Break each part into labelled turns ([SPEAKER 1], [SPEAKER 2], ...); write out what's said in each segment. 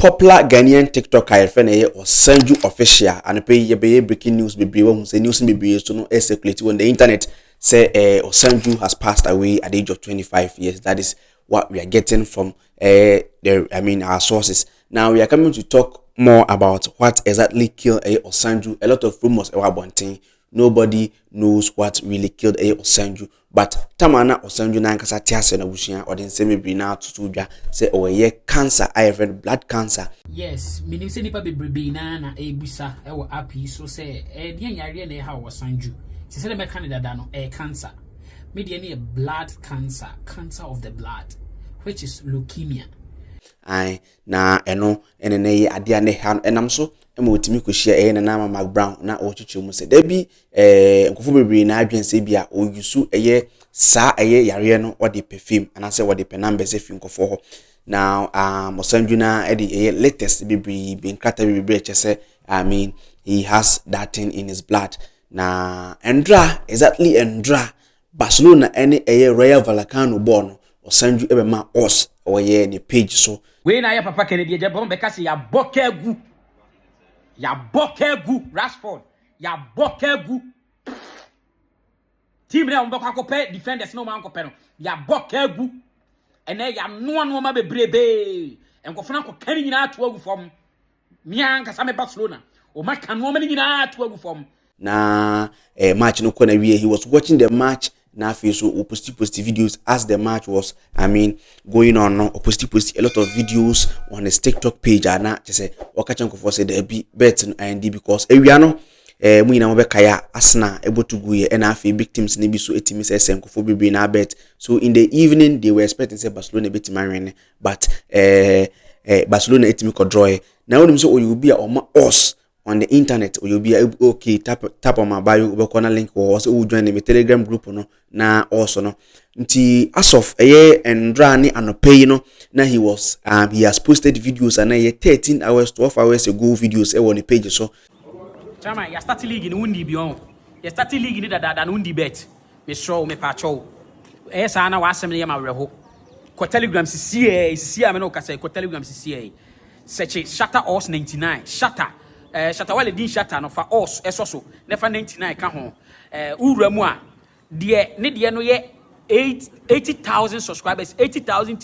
[SPEAKER 1] popular Ghanaian TikToker friend Osanju official and pay ye breaking news be who say news be so no circulate on the internet say Osanju has passed away at the age of 25 years. That is what we are getting from our sources. Now we are coming to talk more about what exactly killed Osanju. A lot of rumors about Bonting. Nobody knows what really killed Osanju. But Tamana Osanju na nkasa tiase na bushia or den semi be na tutudwa say cancer, I have read blood cancer.
[SPEAKER 2] Yes, meaning say nipa bebrebe na ebusa e wo api so say de yare na ha Osanju. Se say me Canada da no cancer. Me de na blood cancer, cancer of the blood, which is leukemia.
[SPEAKER 1] Ai na eno ene na ye ade ane ha enam so ema otimi kohia na na Mark Brown na o chiche mu se da bi nkofo bebre na adwen se bia o yusu sa yare no o de perfume ana se o de penambe se fi nkofo ho now Osanju na the latest bebre be nkata bebre che he has that thing in his blood na exactly Barcelona any Royal Vallecano born Osanju ebe ma us or ye ni page so
[SPEAKER 2] we na ya papa Kennedy je bon be ka se ya bokegu Rashford ya bokegu team na mboko akopɛ defenders no man kopɛ no ya bokegu ene ya no ma bebrebe enkofona ko kan nyina to agu fom mia nkasa me Barcelona o ma kan no ma nyina to agu fom
[SPEAKER 1] na match no kona wie he was watching the match na so post videos as the match was going on no post a lot of videos on his TikTok page na say okachan ko for say there be bet and because ewia no mu ina mo be kaya asna ebo to go ye na afi big teams ni bi so etimi say senkofo bebre na bet so in the evening they were expecting say Barcelona bet man but Barcelona etimi ko draw na wonu so you be us on the internet or you'll be okay tap on my bio we corner link or also join the Telegram group no na also no nti as of Ndra ni anope no na he was he has posted videos and 13 hours 12 hours ago videos on the page so
[SPEAKER 2] chama ya start league ni wundi bi on ya start league ni dada no wundi bet me show me pa chow sa na wa asem ne ma werho ko Telegram si me no ka say ko Telegram si search shatter os 99 shatter shatter wale din shatter no fa os esoso ne fa 99 ka ho ura mu a de no ye 80,000 subscribers 80,000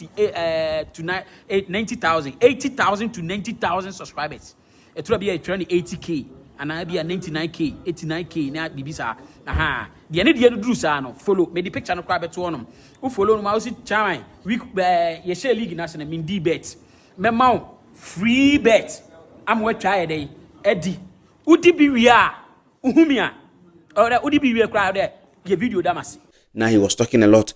[SPEAKER 2] to 90,000 80,000 to 90,000 subscribers etura bi 80k ana bi 99k 89k na bibisa de no duru sa no follow me the picture no kwa beto onom u follow no ma o si chairman week ye share league national min d bet me ma free bet am we try dey edi udi bi wi a uhumia or udi bi wi kra dey ye video damasi.
[SPEAKER 1] Now he was talking a lot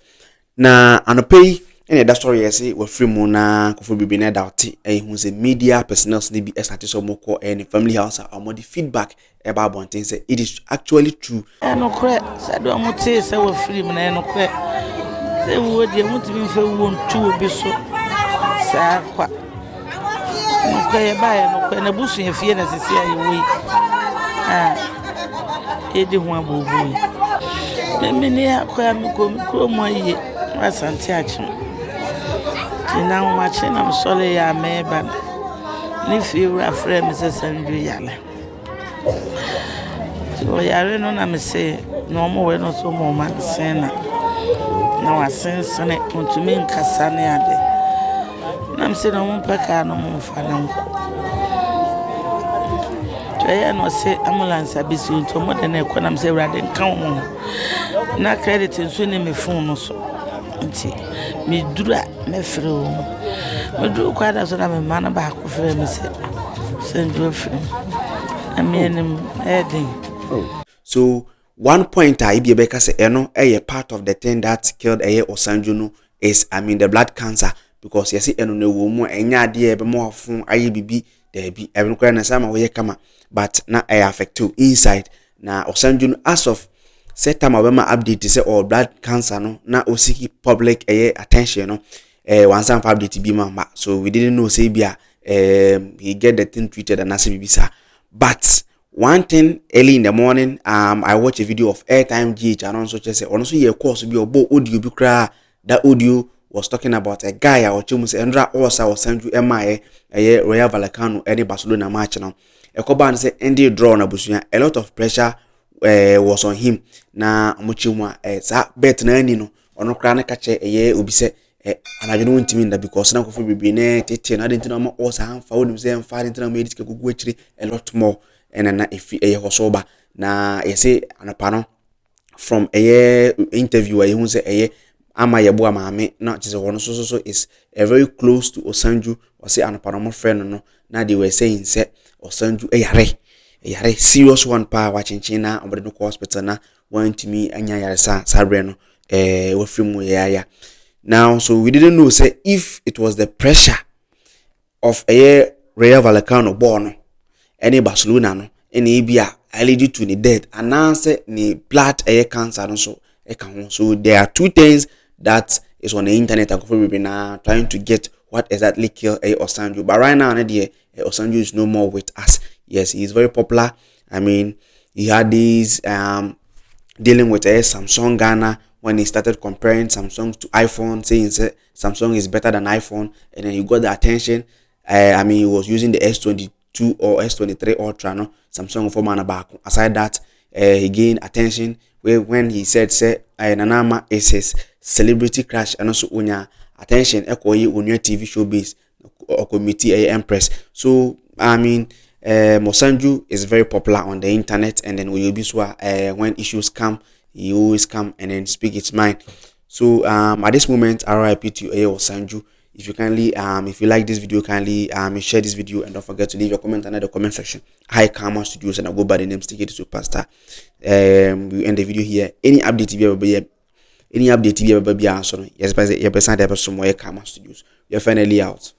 [SPEAKER 1] na anopay and that story say we free mo na kofo bibi na doubt who say media personnel ni bi start so mo ko any family house or more the feedback about Bonting say it is actually true
[SPEAKER 3] no kre say do mo te say we free mo na no kre say wo de mo ti mi fe wo ntu obi so sa kwa no kre ba e no kre na busu ye fie na sisi ayi wo edi ho abobu meni akwa mi ko mo ye asante achi tina uma chena msole ya meba ni fiura frame sesandu yale so yare no na me se no mo we no so mo man sena na wasensene untumi nkasa ne ade na me se no mo peka no mo fa na nko to no se ambulance abisi nto mo de na ekwa na me se urade nkan mo na credit nso ni me phone no so nti me dura me frɛ o me dura kwa da so na me ma na ba ko frɛ me se send frɛ amienim edin.
[SPEAKER 1] So one point I be able to say a part of the thing that killed Osanju no is the blood cancer because you see no wo enya de be more fun aye bibi there be even kwa na sama we kama but na affect to inside na Osanju as of set time obama update say all blood cancer no na osiki public attention no one time update be mama so we didn't know say bia he get the thing treated and as bibisa but one thing early in the morning I watch a video of airtime GH and also say also ye course be obo audio bi kra that audio was talking about a guy or Chimus Endra Osa or Sanju MI Royal Vallecano any Barcelona match now. Ekoban say Andy draw na busunya, a lot of pressure was on him. Na Muchimwa sa bet na ni no ono kra na kache obi se anadwo no ntimi nda because na kofo bibine tete na denti na ma Osa amfa wonu se amfa denti na ma edike gugu akiri a lot more na efi hosoba na yese anapa no from interview where he say ama yebo amaame na chese wono so is very close to Osanju or say an paranormal friend no na they were saying say Osanju yare serious one pa wa chinchin na ombre no hospital na want me anya yare sabre no we film ya now. So we didn't know say if it was the pressure of Rayo Vallecano born any Barcelona no any bia lead to the death and answer ni blood cancer no so there are two things that is on the internet. We've been trying to get what exactly killed Osanju, but right now Osanju is no more with us. Yes, he is very popular. I mean, he had this dealing with Samsung Ghana when he started comparing Samsung to iPhone, saying Samsung is better than iPhone, and then he got the attention. I mean, he was using the S22 or S23 Ultra, no Samsung for man back. Aside that, he gained attention when he said Nanama is his celebrity crush and also unya attention unya TV show base or committee Empress. So I mean Osanju is very popular on the internet, and then when issues come, he always come and then speak his mind. So at this moment, RIP to Osanju. If you kindly if you like this video, kindly share this video, and don't forget to leave your comment under the comment section. Hi Karma Studios, and I'll go by the name Sticky the Superstar. We end the video here. Any update TV ever be answer. Yes, by the episode Karma Studios. You're finally out.